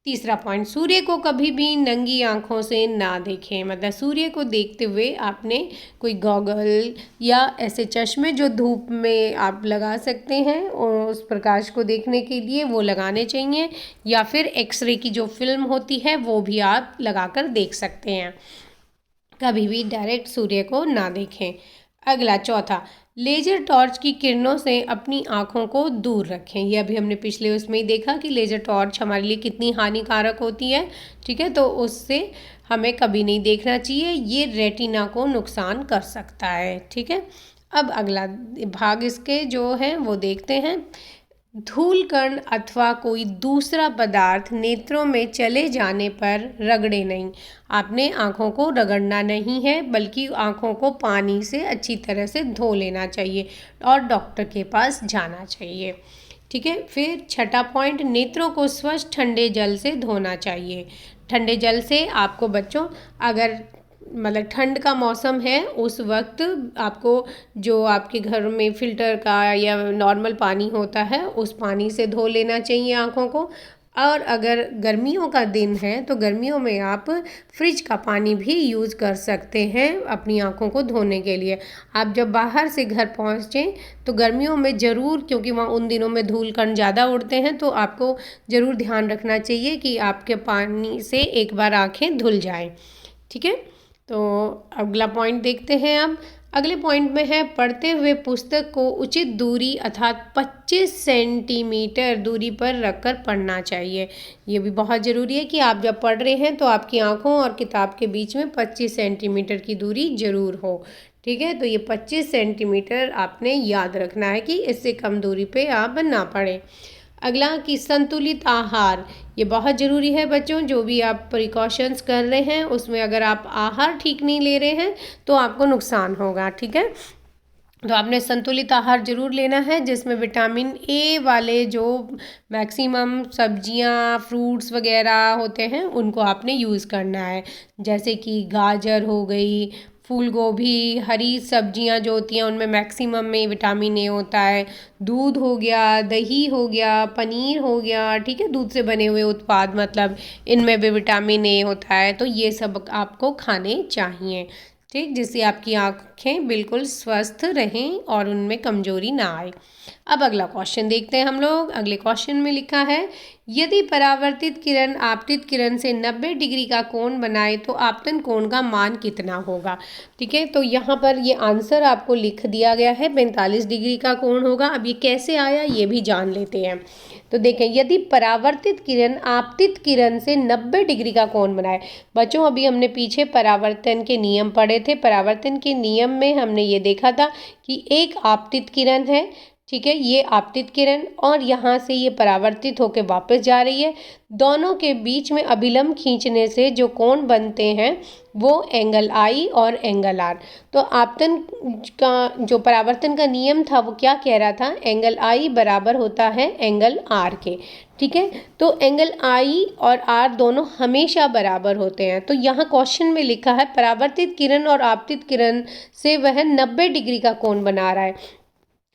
तीसरा पॉइंट, सूर्य को कभी भी नंगी आंखों से ना देखें। मतलब सूर्य को देखते हुए आपने कोई गॉगल या ऐसे चश्मे जो धूप में आप लगा सकते हैं और उस प्रकाश को देखने के लिए वो लगाने चाहिए, या फिर एक्सरे की जो फिल्म होती है वो भी आप लगाकर देख सकते हैं। कभी भी डायरेक्ट सूर्य को ना देखें। अगला चौथा, लेजर टॉर्च की किरणों से अपनी आँखों को दूर रखें। ये अभी हमने पिछले उसमें ही देखा कि लेजर टॉर्च हमारे लिए कितनी हानिकारक होती है। ठीक है, तो उससे हमें कभी नहीं देखना चाहिए, ये रेटिना को नुकसान कर सकता है। ठीक है, अब अगला भाग इसके जो है वो देखते हैं। धूल कण अथवा कोई दूसरा पदार्थ नेत्रों में चले जाने पर रगड़े नहीं। आपने आँखों को रगड़ना नहीं है, बल्कि आँखों को पानी से अच्छी तरह से धो लेना चाहिए और डॉक्टर के पास जाना चाहिए। ठीक है, फिर छठा पॉइंट, नेत्रों को स्वच्छ ठंडे जल से धोना चाहिए। ठंडे जल से आपको बच्चों, अगर मतलब ठंड का मौसम है उस वक्त आपको जो आपके घर में फ़िल्टर का या नॉर्मल पानी होता है उस पानी से धो लेना चाहिए आँखों को। और अगर गर्मियों का दिन है तो गर्मियों में आप फ्रिज का पानी भी यूज़ कर सकते हैं अपनी आँखों को धोने के लिए। आप जब बाहर से घर पहुँचें तो गर्मियों में ज़रूर, क्योंकि वहाँ उन दिनों में धूल कण ज़्यादा उड़ते हैं, तो आपको ज़रूर ध्यान रखना चाहिए कि आपके पानी से एक बार आँखें धुल जाएं। ठीक है, तो अगला पॉइंट देखते हैं। अब अगले पॉइंट में है, पढ़ते हुए पुस्तक को उचित दूरी अर्थात 25 सेंटीमीटर दूरी पर रखकर पढ़ना चाहिए। ये भी बहुत ज़रूरी है कि आप जब पढ़ रहे हैं तो आपकी आंखों और किताब के बीच में 25 सेंटीमीटर की दूरी ज़रूर हो। ठीक है। तो ये 25 सेंटीमीटर आपने याद रखना है कि इससे कम दूरी पे आप ना पड़े। अगला कि संतुलित आहार, ये बहुत ज़रूरी है बच्चों। जो भी आप प्रिकॉशंस कर रहे हैं उसमें अगर आप आहार ठीक नहीं ले रहे हैं तो आपको नुकसान होगा, ठीक है। तो आपने संतुलित आहार जरूर लेना है जिसमें विटामिन ए वाले जो मैक्सिमम सब्जियां फ्रूट्स वगैरह होते हैं उनको आपने यूज़ करना है, जैसे कि गाजर हो गई, फूल गोभी, हरी सब्जियां जो होती हैं उनमें मैक्सिमम में विटामिन ए होता है। दूध हो गया, दही हो गया, पनीर हो गया, ठीक है, दूध से बने हुए उत्पाद मतलब इनमें भी विटामिन ए होता है। तो ये सब आपको खाने चाहिए, ठीक, जिससे आपकी आँखें बिल्कुल स्वस्थ रहें और उनमें कमजोरी ना आए। अब अगला क्वेश्चन देखते हैं हम लोग। अगले क्वेश्चन में लिखा है, यदि परावर्तित किरण आपतित किरण से 90 डिग्री का कोण बनाए तो आपतन कोण का मान कितना होगा। ठीक है, तो यहाँ पर ये आंसर आपको लिख दिया गया है, 45 डिग्री का कोण होगा। अब ये कैसे आया ये भी जान लेते हैं। तो देखें, यदि परावर्तित किरण आपतित किरण से 90 डिग्री का कोण बनाए। बच्चों अभी हमने पीछे परावर्तन के नियम पढ़े थे। परावर्तन के नियम में हमने ये देखा था कि एक आपतित किरण है, ठीक है, ये आपतित किरण, और यहाँ से ये परावर्तित होकर वापस जा रही है। दोनों के बीच में अभिलंब खींचने से जो कोण बनते हैं वो एंगल आई और एंगल आर। तो आपतन का जो परावर्तन का नियम था वो क्या कह रहा था, एंगल आई बराबर होता है एंगल आर के, ठीक है। तो एंगल आई और आर दोनों हमेशा बराबर होते हैं। तो यहाँ क्वेश्चन में लिखा है परावर्तित किरण और आपतित किरण से वह 90 डिग्री का कोण बना रहा है।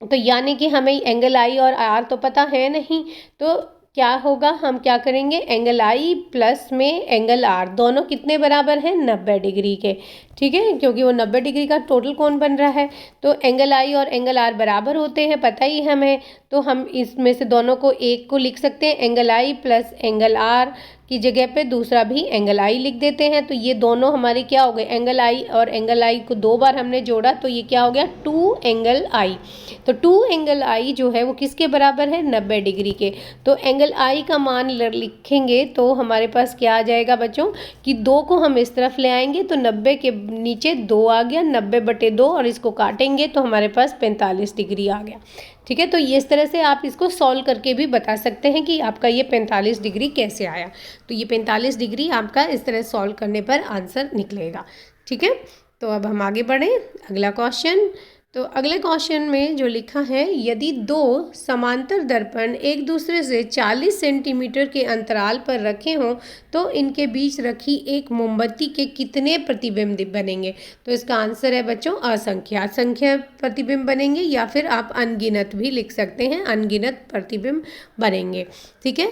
तो यानी कि हमें एंगल आई और आर तो पता है नहीं, तो क्या होगा, हम क्या करेंगे, एंगल आई प्लस में एंगल आर दोनों कितने बराबर हैं, 90 डिग्री के, ठीक है, क्योंकि वो 90 डिग्री का टोटल कोण बन रहा है। तो एंगल आई और एंगल आर बराबर होते हैं, पता ही हमें। तो हम इसमें से दोनों को एक को लिख सकते हैं, angle I plus angle R की जगह पे दूसरा भी एंगल आई लिख देते हैं। तो ये दोनों हमारे क्या हो गए, एंगल आई और एंगल आई को 2 बार हमने जोड़ा तो ये क्या हो गया, 2 एंगल आई। तो 2 एंगल आई जो है वो किसके बराबर है, 90 डिग्री के। तो एंगल आई का मान लिखेंगे तो हमारे पास क्या आ जाएगा बच्चों कि 2 को हम इस तरफ ले आएंगे तो 90 के नीचे 2 आ गया, 90/2, और इसको काटेंगे तो हमारे पास 45 डिग्री आ गया, ठीक है। तो इस तरह से आप इसको सॉल्व करके भी बता सकते हैं कि आपका ये 45 डिग्री कैसे आया। तो ये 45 डिग्री आपका इस तरह सॉल्व करने पर आंसर निकलेगा, ठीक है। तो अब हम आगे बढ़ें, अगला क्वेश्चन। तो अगले क्वेश्चन में जो लिखा है, यदि 2 समांतर दर्पण एक दूसरे से 40 सेंटीमीटर के अंतराल पर रखे हों तो इनके बीच रखी एक मोमबत्ती के कितने प्रतिबिंब बनेंगे। तो इसका आंसर है बच्चों असंख्य प्रतिबिंब बनेंगे, या फिर आप अनगिनत भी लिख सकते हैं, अनगिनत प्रतिबिंब बनेंगे, ठीक है।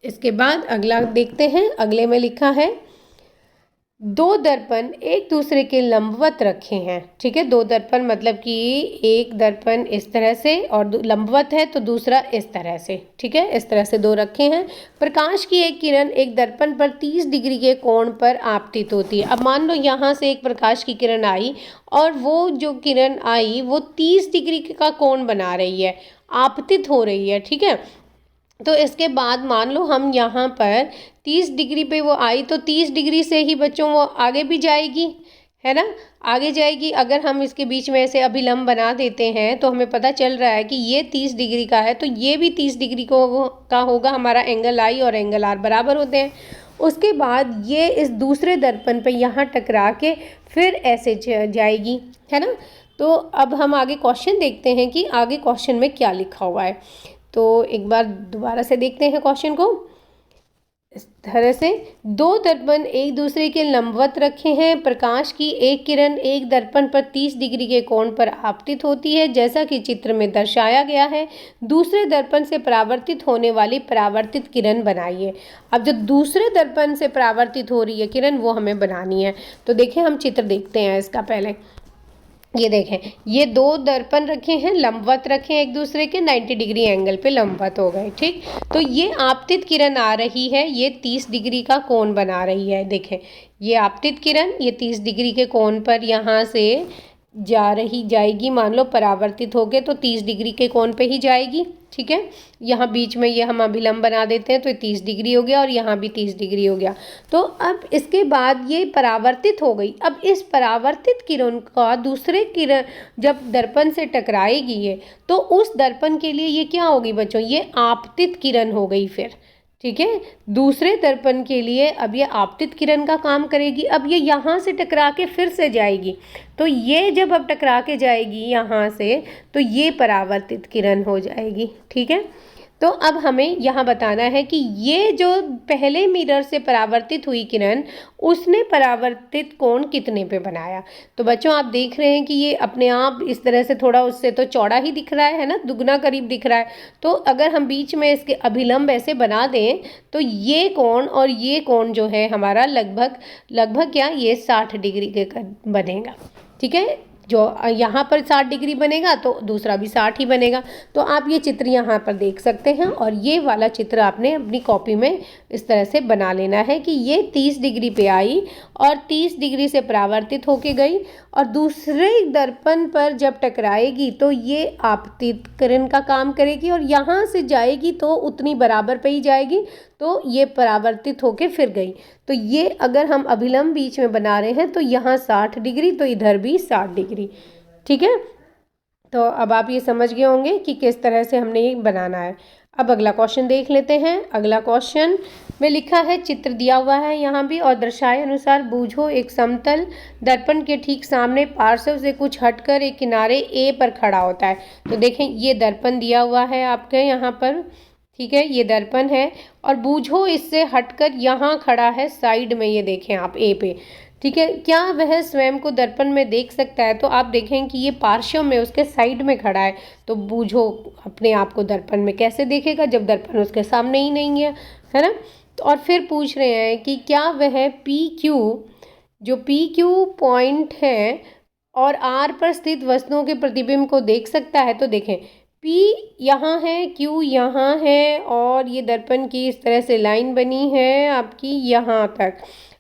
इसके बाद अगला देखते हैं। अगले में लिखा है, 2 दर्पण एक दूसरे के लंबवत रखे हैं, ठीक है। 2 दर्पण मतलब कि एक दर्पण इस तरह से और लंबवत है तो दूसरा इस तरह से, ठीक है, इस तरह से 2 रखे हैं। प्रकाश की एक किरण एक दर्पण पर 30 डिग्री के कोण पर आपतित होती है। अब मान लो यहाँ से एक प्रकाश की किरण आई और वो जो किरण आई वो 30 डिग्री का कोण बना रही है, आपतित हो रही है, ठीक है। तो इसके बाद मान लो हम यहाँ पर 30 डिग्री पे वो आई तो 30 डिग्री से ही बच्चों वो आगे भी जाएगी, है ना, आगे जाएगी। अगर हम इसके बीच में ऐसे अभिलंब बना देते हैं तो हमें पता चल रहा है कि ये 30 डिग्री का है तो ये भी 30 डिग्री का होगा। हमारा एंगल आई और एंगल आर बराबर होते हैं। उसके बाद ये इस दूसरे दर्पण पे यहाँ टकरा के फिर ऐसे जाएगी, है ना। तो अब हम आगे क्वेश्चन देखते हैं कि आगे क्वेश्चन में क्या लिखा हुआ है। तो एक बार दोबारा से देखते हैं क्वेश्चन को। इस तरह से 2 दर्पण एक दूसरे के लंबवत रखे हैं। प्रकाश की एक किरण एक दर्पण पर 30 डिग्री के कोण पर आपतित होती है, जैसा कि चित्र में दर्शाया गया है। दूसरे दर्पण से परावर्तित होने वाली परावर्तित किरण बनाइए। अब जो दूसरे दर्पण से परावर्तित हो रही है किरण वो हमें बनानी है। तो देखें, हम चित्र देखते हैं इसका। पहले ये देखें, ये 2 दर्पण रखे हैं, लंबवत रखे हैं एक दूसरे के, 90 डिग्री एंगल पे लंबवत हो गए, ठीक। तो ये आपतित किरण आ रही है, ये 30 डिग्री का कोण बना रही है। देखें, ये आपतित किरण ये 30 डिग्री के कोण पर यहाँ से जाएगी, मान लो परावर्तित होके तो 30 डिग्री के कोण पे ही जाएगी। ठीक है, यहाँ बीच में ये हम अभिलंब बना देते हैं तो 30 डिग्री हो गया और यहाँ भी 30 डिग्री हो गया। तो अब इसके बाद ये परावर्तित हो गई। अब इस परावर्तित किरण का दूसरे किरण जब दर्पण से टकराएगी ये, तो उस दर्पण के लिए ये क्या होगी बच्चों, ये आपतित किरण हो गई फिर। ठीक है, दूसरे दर्पण के लिए अब ये आपतित किरण का काम करेगी। अब ये यहाँ से टकरा के फिर से जाएगी, तो ये जब अब टकरा के जाएगी यहाँ से, तो ये परावर्तित किरण हो जाएगी। ठीक है, तो अब हमें यहाँ बताना है कि ये जो पहले मिरर से परावर्तित हुई किरण, उसने परावर्तित कोण कितने पे बनाया। तो बच्चों आप देख रहे हैं कि ये अपने आप इस तरह से थोड़ा उससे तो चौड़ा ही दिख रहा है ना, दुगना करीब दिख रहा है। तो अगर हम बीच में इसके अभिलंब ऐसे बना दें तो ये कोण और ये कोण जो है हमारा लगभग क्या, ये 60 डिग्री के बनेगा। ठीक है, जो यहाँ पर 60 डिग्री बनेगा तो दूसरा भी 60 ही बनेगा। तो आप ये चित्र यहाँ पर देख सकते हैं और ये वाला चित्र आपने अपनी कॉपी में इस तरह से बना लेना है कि ये 30 डिग्री पे आई और 30 डिग्री से परावर्तित होके गई और दूसरे दर्पण पर जब टकराएगी तो ये आपतित किरण का काम करेगी और यहाँ से जाएगी तो उतनी बराबर पे ही जाएगी, तो ये परावर्तित होके फिर गई। तो ये अगर हम अभिलंब बीच में बना रहे हैं तो यहाँ 60 डिग्री तो इधर भी 60 डिग्री। ठीक है, तो अब आप ये समझ गए होंगे कि किस तरह से हमने ये बनाना है। अब अगला क्वेश्चन देख लेते हैं। अगला क्वेश्चन में लिखा है, चित्र दिया हुआ है यहाँ भी और दर्शाए अनुसार बूझो एक समतल दर्पण के ठीक सामने पार्श्व से कुछ हटकर एक किनारे ए पर खड़ा होता है। तो देखें ये दर्पण दिया हुआ है आपके यहाँ पर। ठीक है, ये दर्पण है और बूझो इससे हटकर यहाँ खड़ा है साइड में, ये देखें आप ए पे। ठीक है, क्या वह स्वयं को दर्पण में देख सकता है। तो आप देखें कि ये पार्श्व में उसके साइड में खड़ा है, तो बूझो अपने आप को दर्पण में कैसे देखेगा जब दर्पण उसके सामने ही नहीं है ना। तो और फिर पूछ रहे हैं कि क्या वह पी क्यू, जो पी क्यू पॉइंट है और आर पर स्थित वस्तुओं के प्रतिबिंब को देख सकता है। तो देखें P यहाँ है, Q यहाँ है और ये दर्पण की इस तरह से लाइन बनी है आपकी यहाँ तक।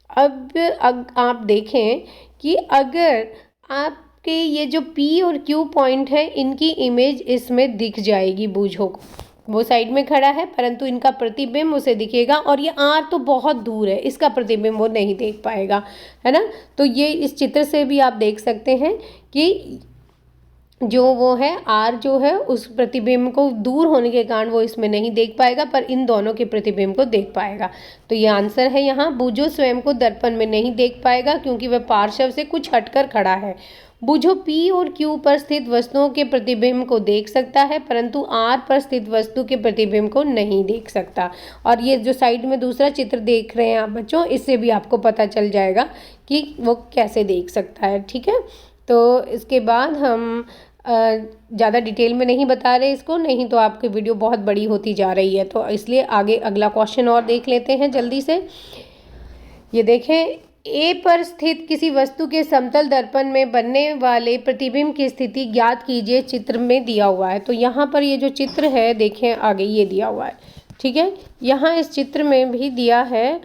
अब आप देखें कि अगर आपके ये जो P और Q पॉइंट है इनकी इमेज इसमें दिख जाएगी बूझो को, वो साइड में खड़ा है परंतु इनका प्रतिबिंब उसे दिखेगा और ये R तो बहुत दूर है, इसका प्रतिबिंब वो नहीं देख पाएगा, है ना। तो ये इस चित्र से भी आप देख सकते हैं कि जो वो है R जो है उस प्रतिबिंब को दूर होने के कारण वो इसमें नहीं देख पाएगा, पर इन दोनों के प्रतिबिंब को देख पाएगा। तो ये आंसर है यहाँ, बूझो स्वयं को दर्पण में नहीं देख पाएगा क्योंकि वह पार्श्व से कुछ हटकर खड़ा है। बूझो P और Q पर स्थित वस्तुओं के प्रतिबिंब को देख सकता है परंतु R पर स्थित वस्तु के प्रतिबिंब को नहीं देख सकता। और ये जो साइड में दूसरा चित्र देख रहे हैं आप बच्चों, इससे भी आपको पता चल जाएगा कि वो कैसे देख सकता है। ठीक है, तो इसके बाद हम ज़्यादा डिटेल में नहीं बता रहे इसको, नहीं तो आपकी वीडियो बहुत बड़ी होती जा रही है, तो इसलिए आगे अगला क्वेश्चन और देख लेते हैं जल्दी से। ये देखें, ए पर स्थित किसी वस्तु के समतल दर्पण में बनने वाले प्रतिबिंब की स्थिति ज्ञात कीजिए, चित्र में दिया हुआ है। तो यहाँ पर ये जो चित्र है देखें आगे ये दिया हुआ है। ठीक है, यहाँ इस चित्र में भी दिया है।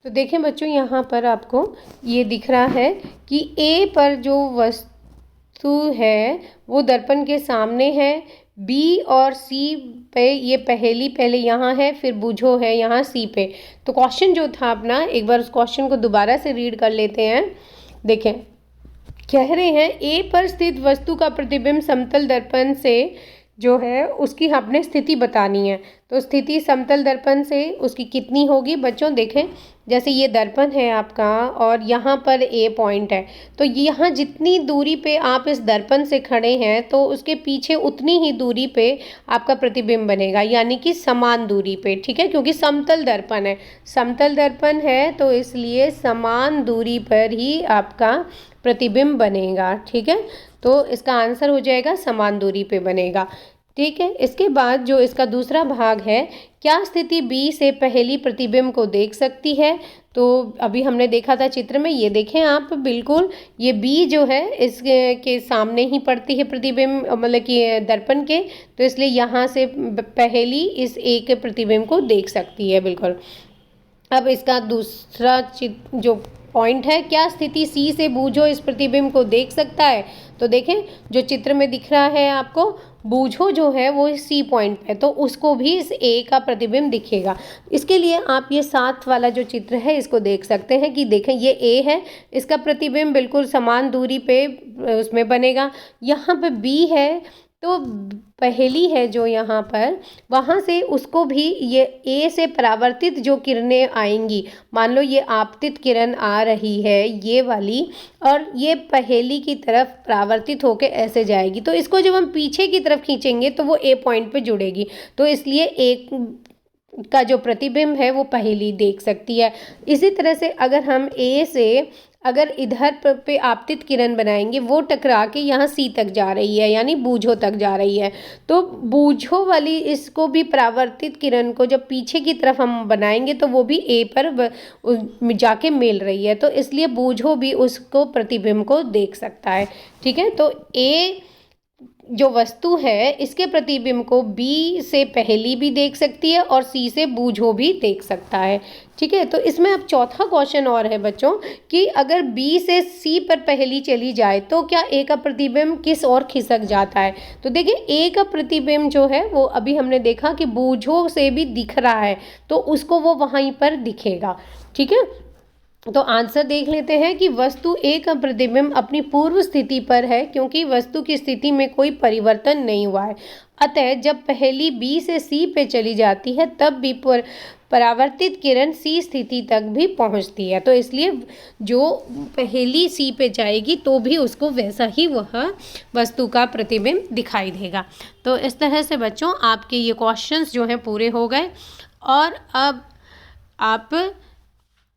तो देखें बच्चों, यहाँ पर आपको ये दिख रहा है कि ए पर जो वस्तु है वो दर्पण के सामने है, बी और सी पे ये पहले यहाँ है, फिर बूझो है यहाँ सी पे। तो क्वेश्चन जो था अपना, एक बार उस क्वेश्चन को दोबारा से रीड कर लेते हैं। देखें, कह रहे हैं ए पर स्थित वस्तु का प्रतिबिंब समतल दर्पण से जो है उसकी हमने स्थिति बतानी है। तो स्थिति समतल दर्पण से उसकी कितनी होगी बच्चों। देखें, जैसे ये दर्पण है आपका और यहाँ पर ए पॉइंट है, तो यहाँ जितनी दूरी पे आप इस दर्पण से खड़े हैं तो उसके पीछे उतनी ही दूरी पे आपका प्रतिबिंब बनेगा, यानी कि समान दूरी पे। ठीक है, क्योंकि समतल दर्पण है, समतल दर्पण है तो इसलिए समान दूरी पर ही आपका प्रतिबिंब बनेगा। ठीक है, तो इसका आंसर हो जाएगा समान दूरी पे बनेगा। ठीक है, इसके बाद जो इसका दूसरा भाग है, क्या स्थिति बी से पहली प्रतिबिंब को देख सकती है। तो अभी हमने देखा था चित्र में, ये देखें आप बिल्कुल, ये बी जो है इसके सामने ही पड़ती है प्रतिबिंब, मतलब कि दर्पण के, तो इसलिए यहाँ से पहली इस ए के प्रतिबिंब को देख सकती है बिल्कुल। अब इसका दूसरा जो पॉइंट है। क्या स्थिति सी से बूझो इस प्रतिबिंब को देख सकता है? तो देखें जो चित्र में दिख रहा है आपको, बूझो जो है वो सी पॉइंट पे, तो उसको भी इस ए का प्रतिबिंब दिखेगा। इसके लिए आप ये साथ वाला जो चित्र है इसको देख सकते हैं कि देखें ये ए है, इसका प्रतिबिंब बिल्कुल समान दूरी पे उसमें बनेगा। यहाँ पे बी है, तो पहेली है जो यहाँ पर, वहाँ से उसको भी ये ए से परावर्तित जो किरणें आएंगी, मान लो ये आपतित किरण आ रही है ये वाली, और ये पहेली की तरफ परावर्तित होकर ऐसे जाएगी, तो इसको जब हम पीछे की तरफ खींचेंगे तो वो ए पॉइंट पे जुड़ेगी, तो इसलिए एक का जो प्रतिबिंब है वो पहेली देख सकती है। इसी तरह से अगर हम ए से अगर इधर पे आपतित किरण बनाएंगे, वो टकरा के यहाँ सी तक जा रही है, यानी बूझो तक जा रही है, तो बूझो वाली इसको भी परावर्तित किरण को जब पीछे की तरफ हम बनाएंगे तो वो भी ए पर जाके मिल रही है, तो इसलिए बूझो भी उसको प्रतिबिंब को देख सकता है। ठीक है, तो ए जो वस्तु है इसके प्रतिबिंब को बी से पहेली भी देख सकती है और सी से बूझो भी देख सकता है। ठीक है, तो इसमें अब चौथा क्वेश्चन और है बच्चों कि अगर बी से सी पर पहेली चली जाए तो क्या ए का प्रतिबिंब किस ओर खिसक जाता है? तो देखिए ए का प्रतिबिंब जो है वो अभी हमने देखा कि बूझो से भी दिख रहा है, तो उसको वो वहीं पर दिखेगा। ठीक है, तो आंसर देख लेते हैं कि वस्तु ए का प्रतिबिंब अपनी पूर्व स्थिति पर है क्योंकि वस्तु की स्थिति में कोई परिवर्तन नहीं हुआ है। अतः जब पहेली बी से सी पे चली जाती है तब भी परावर्तित किरण सी स्थिति तक भी पहुंचती है, तो इसलिए जो पहेली सी पे जाएगी तो भी उसको वैसा ही वह वस्तु का प्रतिबिंब दिखाई देगा। तो इस तरह से बच्चों आपके ये क्वेश्चंस जो हैं पूरे हो गए, और अब आप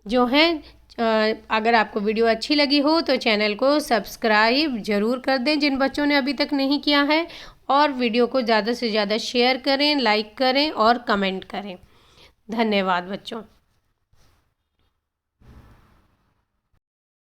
जो हैं अगर आपको वीडियो अच्छी लगी हो तो चैनल को सब्सक्राइब ज़रूर कर दें जिन बच्चों ने अभी तक नहीं किया है, और वीडियो को ज़्यादा से ज़्यादा शेयर करें, लाइक करें और कमेंट करें। धन्यवाद बच्चों।